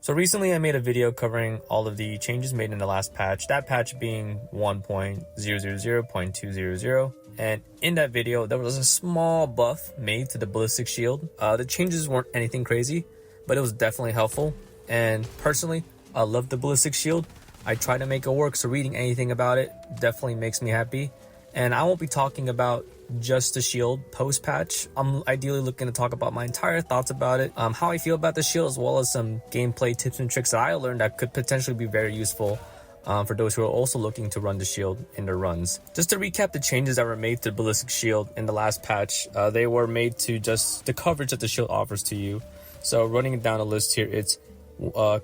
So recently I made a video covering all of the changes made in the last patch, that patch being 1.000.200, and in that video there was a small buff made to the Ballistic Shield. The changes weren't anything crazy, but it was definitely helpful, and personally I love the Ballistic Shield. I try to make it work, so reading anything about it definitely makes me happy. And I won't be talking about just the shield post-patch. I'm ideally looking to talk about my entire thoughts about it, how I feel about the shield, as well as some gameplay tips and tricks that I learned that could potentially be very useful for those who are also looking to run the shield in their runs. Just to recap the changes that were made to the Ballistic Shield in the last patch, they were made to just the coverage that the shield offers to you. So running down the list here, it's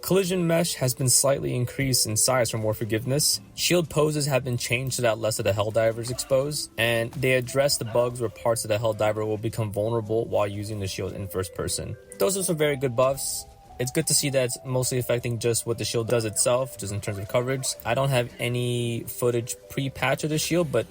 collision mesh has been slightly increased in size for more forgiveness. Shield poses have been changed so that less of the Helldivers exposed, and they address the bugs where parts of the Helldiver will become vulnerable while using the shield in first person. Those are some very good buffs. It's good to see that it's mostly affecting just what the shield does itself, just in terms of coverage. I don't have any footage pre-patch of the shield, but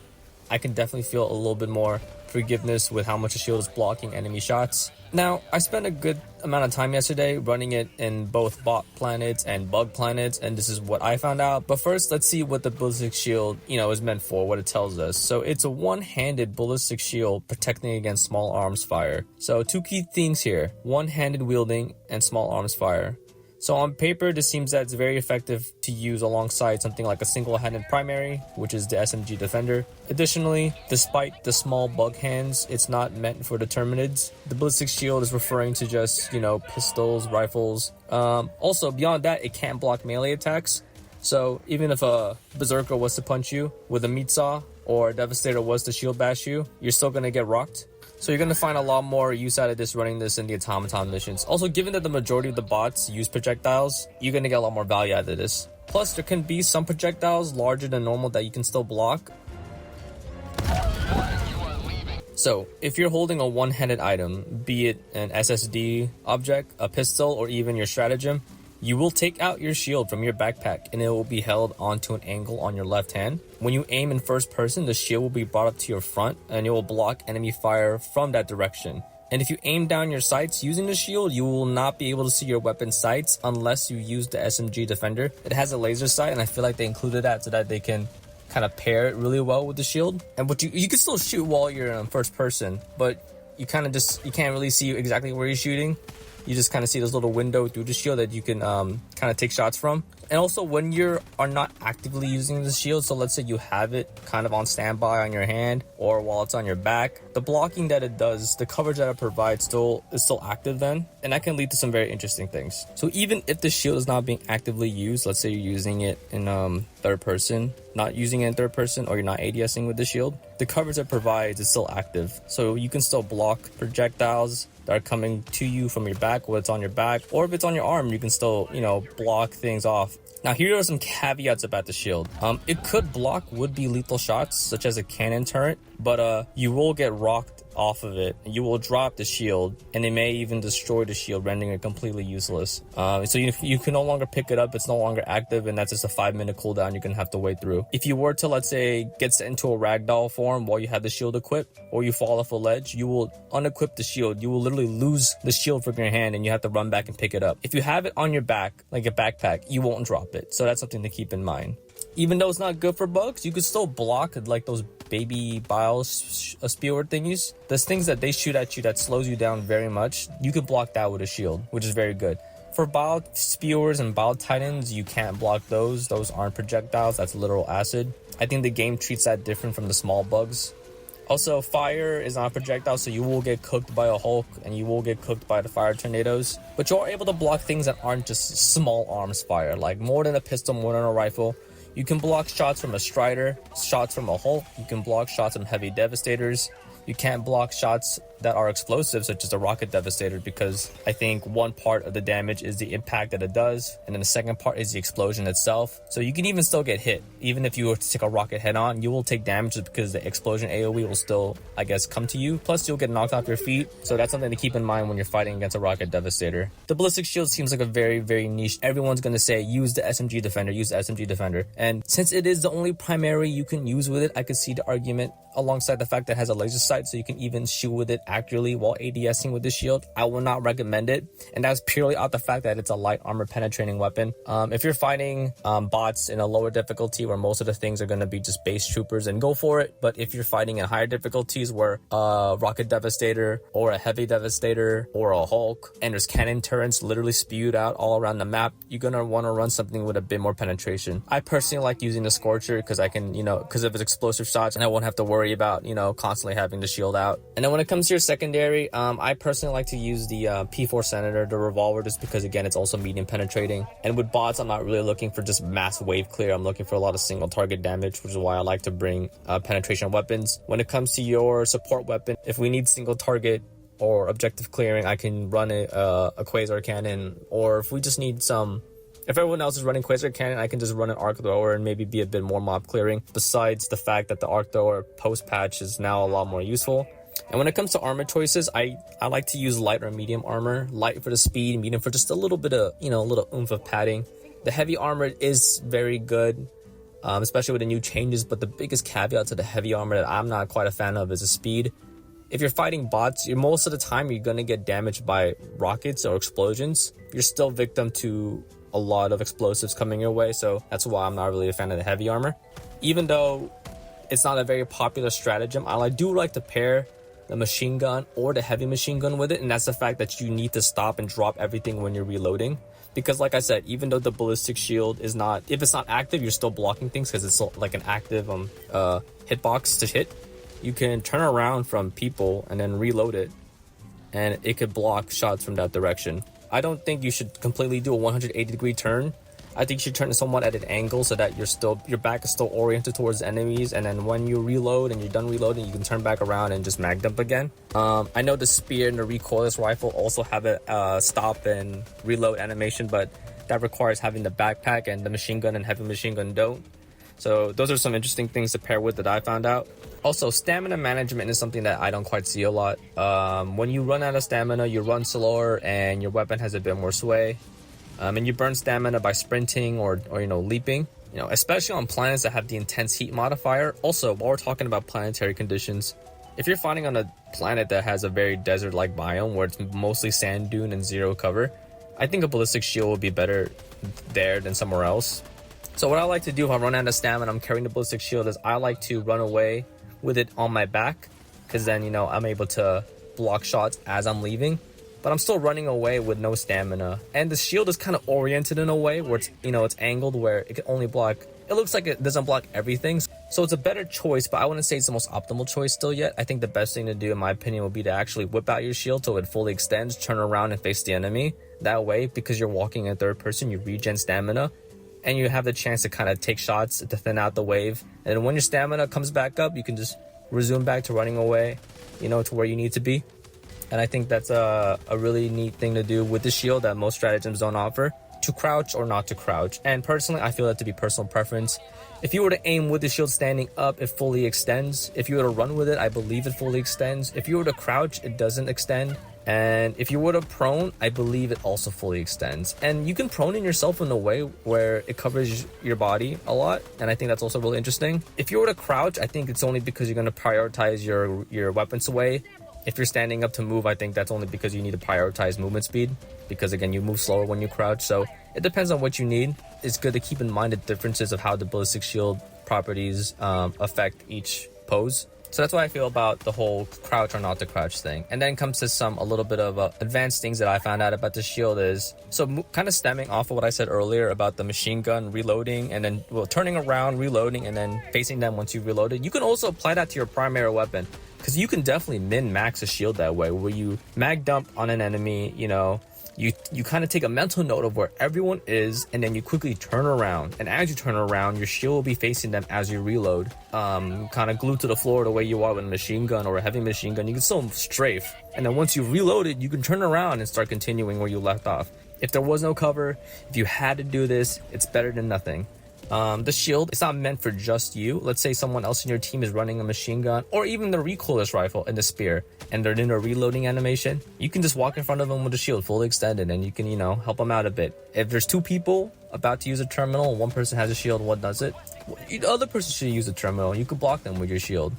I can definitely feel a little bit more forgiveness with how much the shield is blocking enemy shots. Now, I spent a good amount of time yesterday running it in both bot planets and bug planets, and this is what I found out. But first, let's see what the Ballistic Shield, is meant for, what it tells us. So it's a one-handed Ballistic Shield protecting against small arms fire. So two key things here: one-handed wielding and small arms fire. So on paper, this seems that it's very effective to use alongside something like a single-handed primary, which is the SMG Defender. Additionally, despite the small bug hands, it's not meant for the Terminids. The Ballistic Shield is referring to just, pistols, rifles. Also, beyond that, it can't block melee attacks. So even if a Berserker was to punch you with a meat saw, or a Devastator was to shield bash you, you're still going to get rocked. So you're going to find a lot more use out of this running this in the automaton missions. Also, given that the majority of the bots use projectiles, you're going to get a lot more value out of this. Plus, there can be some projectiles larger than normal that you can still block. So if you're holding a one-handed item, be it an SSD object, a pistol, or even your stratagem, you will take out your shield from your backpack and it will be held onto an angle on your left hand. When you aim in first person, the shield will be brought up to your front and it will block enemy fire from that direction. And if you aim down your sights using the shield, you will not be able to see your weapon sights unless you use the SMG Defender. It has a laser sight, and I feel like they included that so that they can kind of pair it really well with the shield. And but you can still shoot while you're in first person, but you can't really see exactly where you're shooting. You just kind of see this little window through the shield that you can kind of take shots from. And also, when you are not actively using the shield, so let's say you have it kind of on standby on your hand or while it's on your back, the blocking that it does, the coverage that it provides is still active then, and that can lead to some very interesting things. So even if the shield is not being actively used, let's say you're using it in third person, not using it in third person, or you're not ADSing with the shield, the coverage it provides is still active. So you can still block projectiles that are coming to you from your back, whether it's on your back or if it's on your arm, you can still, block things off. Now, here are some caveats about the shield. It could block would-be lethal shots, such as a cannon turret, but you will get rocked off of it. You will drop the shield, and it may even destroy the shield, rendering it completely useless. So you can no longer pick it up, it's no longer active, and that's just a 5-minute cooldown you're gonna have to wait through. If you were to, let's say, get sent into a ragdoll form while you have the shield equipped, or you fall off a ledge, you will unequip the shield. You will literally lose the shield from your hand, and you have to run back and pick it up. If you have it on your back, like a backpack, you won't drop it. So that's something to keep in mind. Even though it's not good for bugs, you can still block like those baby bile spewer thingies. There's things that they shoot at you that slows you down very much. You can block that with a shield, which is very good. For bile spewers and bile titans, you can't block those. Those aren't projectiles, that's literal acid. I think the game treats that different from the small bugs. Also, fire is not a projectile, so you will get cooked by a Hulk and you will get cooked by the fire tornadoes. But you're able to block things that aren't just small arms fire, like more than a pistol, more than a rifle. You can block shots from a Strider, shots from a Hulk. You can block shots from heavy Devastators. You can't block shots that are explosive, such as a rocket devastator, because I think one part of the damage is the impact that it does, and then the second part is the explosion itself. So you can even still get hit. Even if you were to take a rocket head on, you will take damage because the explosion AoE will still, I guess, come to you. Plus, you'll get knocked off your feet. So that's something to keep in mind when you're fighting against a rocket devastator. The Ballistic Shield seems like a very, very niche. Everyone's going to say, use the SMG Defender, use the SMG Defender. And since it is the only primary you can use with it, I could see the argument alongside the fact that it has a laser sight, so you can even shoot with it accurately while ADSing with the shield, I will not recommend it. And that's purely out the fact that it's a light armor penetrating weapon. If you're fighting bots in a lower difficulty where most of the things are going to be just base troopers, and go for it. But if you're fighting in higher difficulties where a rocket devastator or a heavy devastator or a Hulk, and there's cannon turrets literally spewed out all around the map, you're going to want to run something with a bit more penetration. I personally like using the Scorcher because I can, because of its explosive shots, and I won't have to worry about, constantly having the shield out. And then when it comes to your secondary, I personally like to use the P4 Senator, the revolver, just because, again, it's also medium penetrating. And with bots, I'm not really looking for just mass wave clear. I'm looking for a lot of single target damage, which is why I like to bring penetration weapons. When it comes to your support weapon, if we need single target or objective clearing, I can run a Quasar Cannon. Or if we just need if everyone else is running Quasar Cannon, I can just run an Arc Thrower and maybe be a bit more mob clearing, besides the fact that the Arc Thrower post-patch is now a lot more useful. And when it comes to armor choices, I like to use light or medium armor. Light for the speed, medium for just a little bit of, a little oomph of padding. The heavy armor is very good, especially with the new changes, but the biggest caveat to the heavy armor that I'm not quite a fan of is the speed. If you're fighting bots, most of the time you're going to get damaged by rockets or explosions. You're still victim to a lot of explosives coming your way, so that's why I'm not really a fan of the heavy armor. Even though it's not a very popular stratagem, I do like to pair the machine gun or the heavy machine gun with it, and that's the fact that you need to stop and drop everything when you're reloading. Because like I said, even though the ballistic shield is not, if it's not active, you're still blocking things because it's like an active hitbox to hit. You can turn around from people and then reload it, and it could block shots from that direction. I don't think you should completely do a 180-degree turn. I think you should turn it somewhat at an angle so that your back is still oriented towards the enemies, and then when you reload and you're done reloading, you can turn back around and just mag dump again. I know the spear and the recoilless rifle also have a stop and reload animation, but that requires having the backpack, and the machine gun and heavy machine gun don't. So those are some interesting things to pair with that I found out. Also, stamina management is something that I don't quite see a lot. When you run out of stamina, you run slower and your weapon has a bit more sway. And you burn stamina by sprinting or leaping. Especially on planets that have the intense heat modifier. Also, while we're talking about planetary conditions, if you're fighting on a planet that has a very desert-like biome where it's mostly sand dune and zero cover, I think a ballistic shield would be better there than somewhere else. So what I like to do if I run out of stamina, I'm carrying the ballistic shield, is I like to run away with it on my back, because then I'm able to block shots as I'm leaving, but I'm still running away with no stamina. And the shield is kind of oriented in a way where it's it's angled where it can only block, it looks like it doesn't block everything, so it's a better choice, but I wouldn't say it's the most optimal choice still yet. I think the best thing to do, in my opinion, would be to actually whip out your shield so it fully extends, turn around and face the enemy. That way, because you're walking in third person, you regen stamina and you have the chance to kind of take shots to thin out the wave, and when your stamina comes back up, you can just resume back to running away to where you need to be. And I think that's a really neat thing to do with the shield that most stratagems don't offer, to crouch or not to crouch. And personally, I feel that to be personal preference. If you were to aim with the shield standing up, it fully extends. If you were to run with it, I believe it fully extends. If you were to crouch, it doesn't extend. And if you were to prone, I believe it also fully extends. And you can prone in yourself in a way where it covers your body a lot, and I think that's also really interesting. If you were to crouch, I think it's only because you're going to prioritize your weapon sway. If you're standing up to move, I think that's only because you need to prioritize movement speed, because again, you move slower when you crouch. So it depends on what you need. It's good to keep in mind the differences of how the ballistic shield properties affect each pose. So that's what I feel about the whole crouch or not to crouch thing. And then comes to a little bit of advanced things that I found out about the shield is, so kind of stemming off of what I said earlier about the machine gun reloading and then turning around, reloading, and then facing them once you've reloaded. You can also apply that to your primary weapon, because you can definitely min-max a shield that way, where you mag dump on an enemy, you kind of take a mental note of where everyone is, and then you quickly turn around. And as you turn around, your shield will be facing them as you reload. Kind of glued to the floor the way you are with a machine gun or a heavy machine gun. You can still strafe. And then once you've reloaded, you can turn around and start continuing where you left off. If there was no cover, if you had to do this, it's better than nothing. The shield, it's not meant for just you. Let's say someone else in your team is running a machine gun or even the recoilless rifle and the spear, and they're in a reloading animation. You can just walk in front of them with the shield fully extended, and you can, help them out a bit. If there's two people about to use a terminal and one person has a shield and one doesn't, the other person should use a terminal. You could block them with your shield.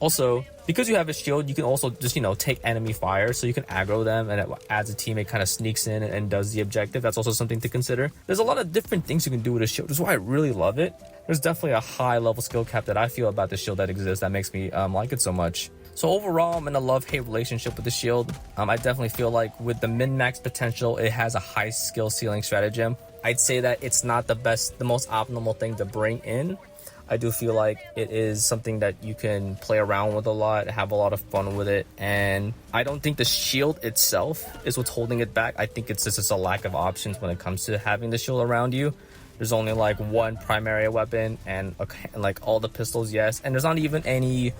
Also, because you have a shield, you can also just, you know, take enemy fire, so you can aggro them, and as a teammate kind of sneaks in and does the objective. That's also something to consider. There's a lot of different things you can do with a shield. That's why I really love it. There's definitely a high level skill cap that I feel about the shield that exists that makes me like it so much. So overall, I'm in a love-hate relationship with the shield. I definitely feel like with the min-max potential, it has a high skill ceiling stratagem. I'd say that it's not the most optimal thing to bring in. I do feel like it is something that you can play around with a lot, have a lot of fun with it, and I don't think the shield itself is what's holding it back. I think it's just a lack of options when it comes to having the shield around you. There's only like one primary weapon and like all the pistols, yes, and there's not even any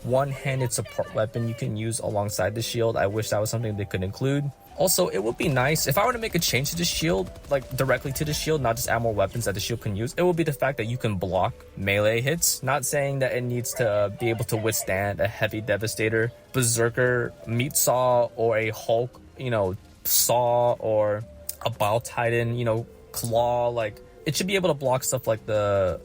one-handed support weapon you can use alongside the shield. I wish that was something they could include. Also, it would be nice if I were to make a change to the shield, like directly to the shield, not just add more weapons that the shield can use. It would be the fact that you can block melee hits. Not saying that it needs to be able to withstand a heavy devastator, berserker, meat saw, or a Hulk, you know, saw, or a Bile Titan, you know, claw. Like, it should be able to block stuff like the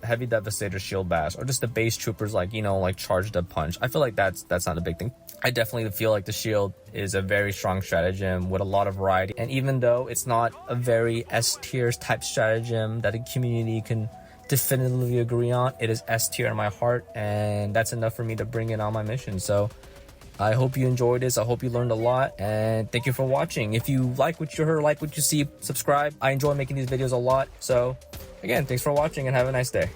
heavy devastator shield bash, or just the base troopers, like, you know, like charge the punch. I feel like that's not a big thing. I definitely feel like the shield is a very strong stratagem with a lot of variety, and even though it's not a very S tier type stratagem that a community can definitively agree on, it is S tier in my heart, and that's enough for me to bring it on my mission. So I hope you enjoyed this. I hope you learned a lot, and thank you for watching. If you like what you heard, like what you see, subscribe. I enjoy making these videos a lot. So again, thanks for watching and have a nice day.